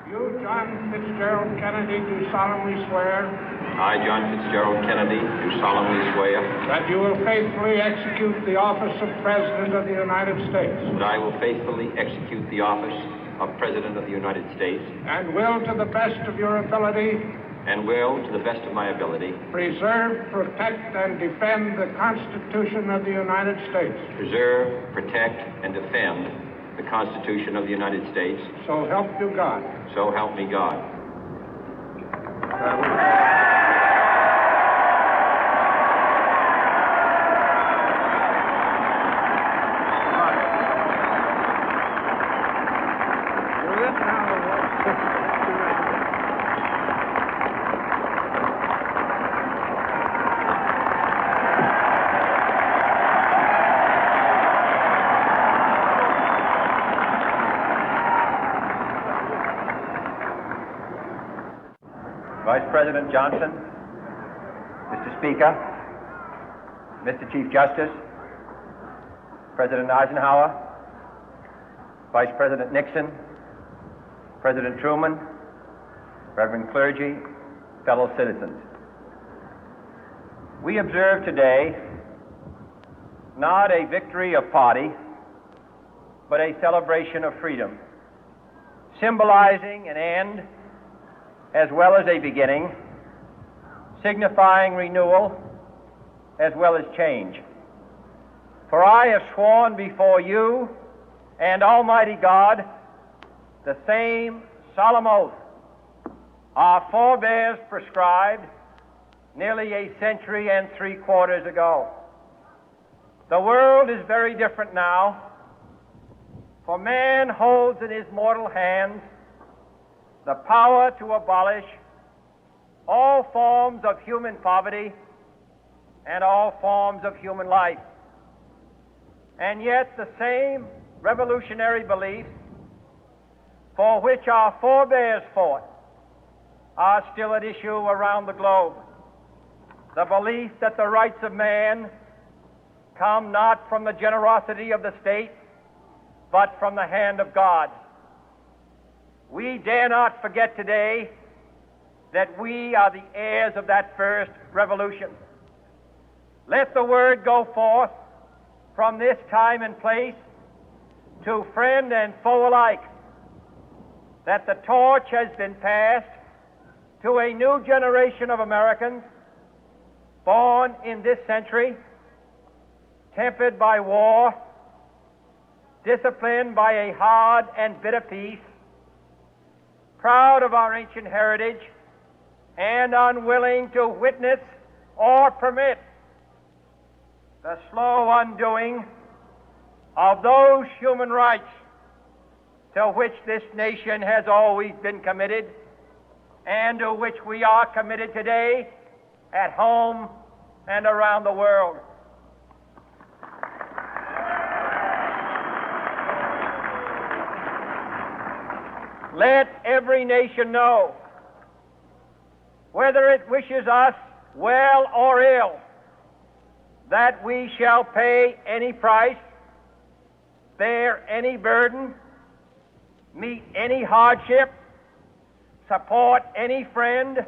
You, John Fitzgerald Kennedy, do solemnly swear. I, John Fitzgerald Kennedy, do solemnly swear. That you will faithfully execute the office of President of the United States. That I will faithfully execute the office of President of the United States. And will, to the best of your ability. And will, to the best of my ability. Preserve, protect, and defend the Constitution of the United States. Preserve, protect, and defend the Constitution of the United States. So help you God. So help me God. Vice President Johnson, Mr. Speaker, Mr. Chief Justice, President Eisenhower, Vice President Nixon, President Truman, Reverend clergy, fellow citizens. We observe today not a victory of party, but a celebration of freedom, symbolizing an end as well as a beginning, signifying renewal as well as change. For I have sworn before you and Almighty God the same solemn oath our forebears prescribed nearly a century and 3/4 ago. The world is very different now, for man holds in his mortal hands the power to abolish all forms of human poverty and all forms of human life. And yet the same revolutionary beliefs for which our forebears fought are still at issue around the globe. The belief that the rights of man come not from the generosity of the state, but from the hand of God. We dare not forget today that we are the heirs of that first revolution. Let the word go forth from this time and place to friend and foe alike that the torch has been passed to a new generation of Americans born in this century, tempered by war, disciplined by a hard and bitter peace, proud of our ancient heritage, and unwilling to witness or permit the slow undoing of those human rights to which this nation has always been committed and to which we are committed today at home and around the world. Let every nation know, whether it wishes us well or ill, that we shall pay any price, bear any burden, meet any hardship, support any friend,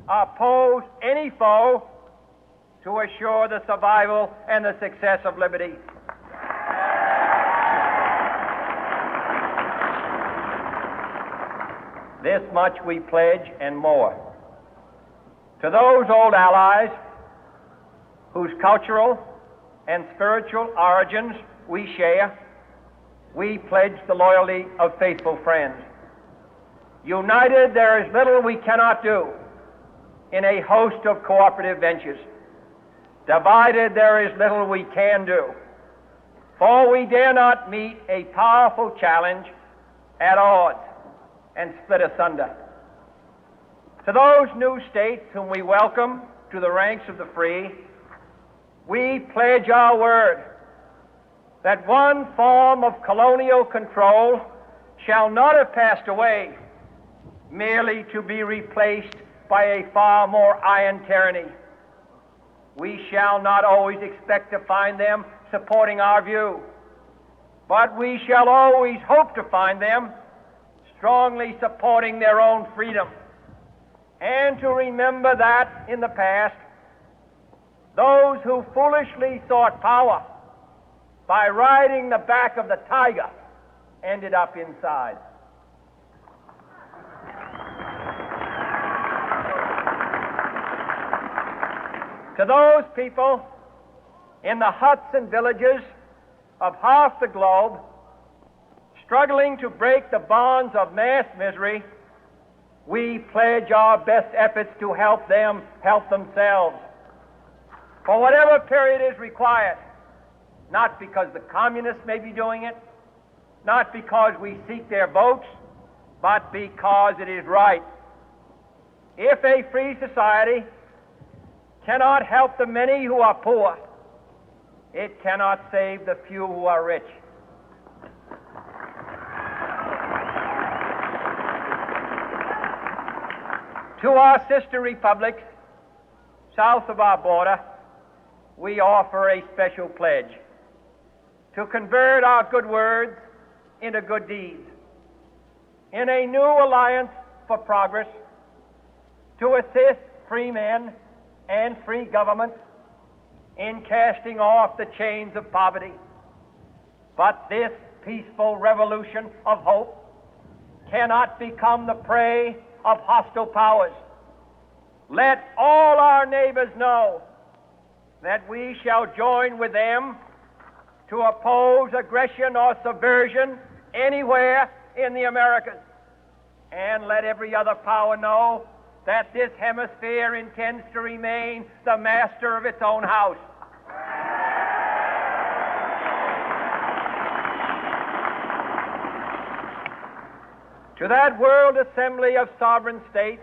oppose any foe to assure the survival and the success of liberty. This much we pledge and more. To those old allies whose cultural and spiritual origins we share, we pledge the loyalty of faithful friends. United, there is little we cannot do in a host of cooperative ventures. Divided, there is little we can do, for we dare not meet a powerful challenge at odds and split asunder. To those new states whom we welcome to the ranks of the free, we pledge our word that one form of colonial control shall not have passed away, merely to be replaced by a far more iron tyranny. We shall not always expect to find them supporting our view, but we shall always hope to find them strongly supporting their own freedom, and to remember that in the past, those who foolishly sought power by riding the back of the tiger ended up inside. To those people in the huts and villages of half the globe struggling to break the bonds of mass misery, we pledge our best efforts to help them help themselves for whatever period is required, not because the communists may be doing it, not because we seek their votes, but because it is right. If a free society cannot help the many who are poor, it cannot save the few who are rich. To our sister republics south of our border, we offer a special pledge to convert our good words into good deeds, in a new alliance for progress, to assist free men and free governments in casting off the chains of poverty. But this peaceful revolution of hope cannot become the prey of hostile powers. Let all our neighbors know that we shall join with them to oppose aggression or subversion anywhere in the Americas. And let every other power know that this hemisphere intends to remain the master of its own house. To that World Assembly of Sovereign States,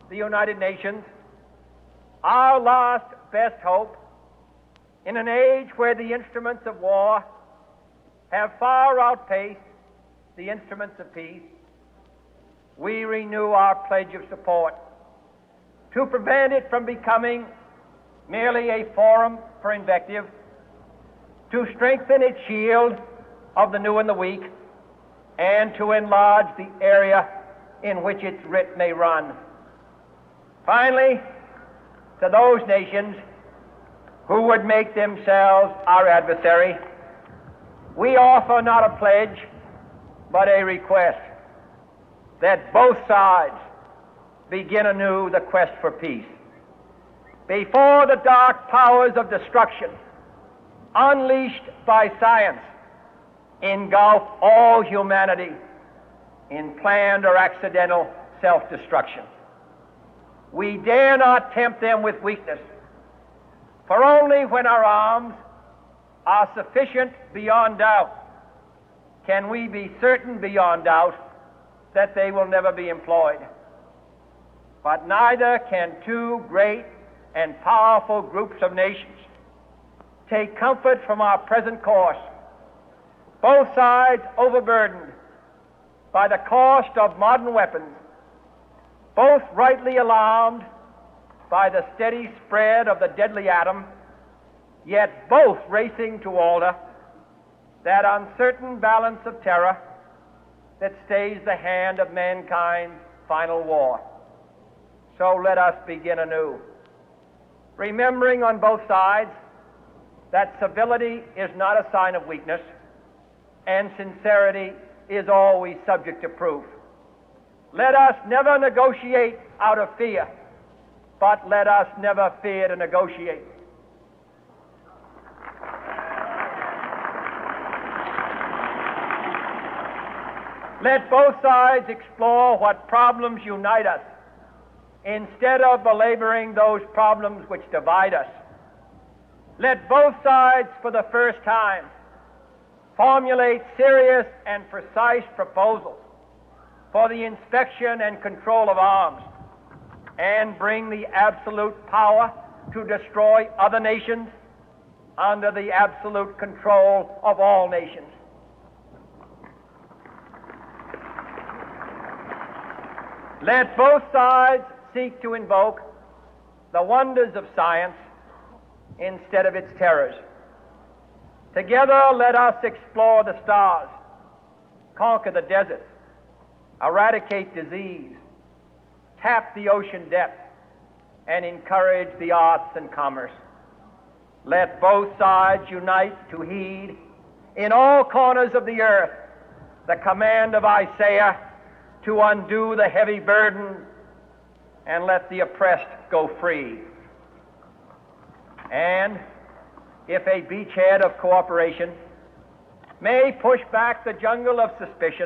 the United Nations, our last best hope, in an age where the instruments of war have far outpaced the instruments of peace, we renew our pledge of support to prevent it from becoming merely a forum for invective, to strengthen its shield of the new and the weak, and to enlarge the area in which its writ may run. Finally, to those nations who would make themselves our adversary, we offer not a pledge, but a request that both sides begin anew the quest for peace. Before the dark powers of destruction, unleashed by science, engulf all humanity in planned or accidental self-destruction, we dare not tempt them with weakness, for only when our arms are sufficient beyond doubt can we be certain beyond doubt that they will never be employed. But neither can two great and powerful groups of nations take comfort from our present course, both sides overburdened by the cost of modern weapons, both rightly alarmed by the steady spread of the deadly atom, yet both racing to alter that uncertain balance of terror that stays the hand of mankind's final war. So let us begin anew, remembering on both sides that civility is not a sign of weakness, and sincerity is always subject to proof. Let us never negotiate out of fear, but let us never fear to negotiate. Let both sides explore what problems unite us, instead of belaboring those problems which divide us. Let both sides, for the first time, formulate serious and precise proposals for the inspection and control of arms, and bring the absolute power to destroy other nations under the absolute control of all nations. Let both sides seek to invoke the wonders of science instead of its terrors. Together, let us explore the stars, conquer the deserts, eradicate disease, tap the ocean depth, and encourage the arts and commerce. Let both sides unite to heed in all corners of the earth the command of Isaiah to undo the heavy burden and let the oppressed go free. And if a beachhead of cooperation may push back the jungle of suspicion,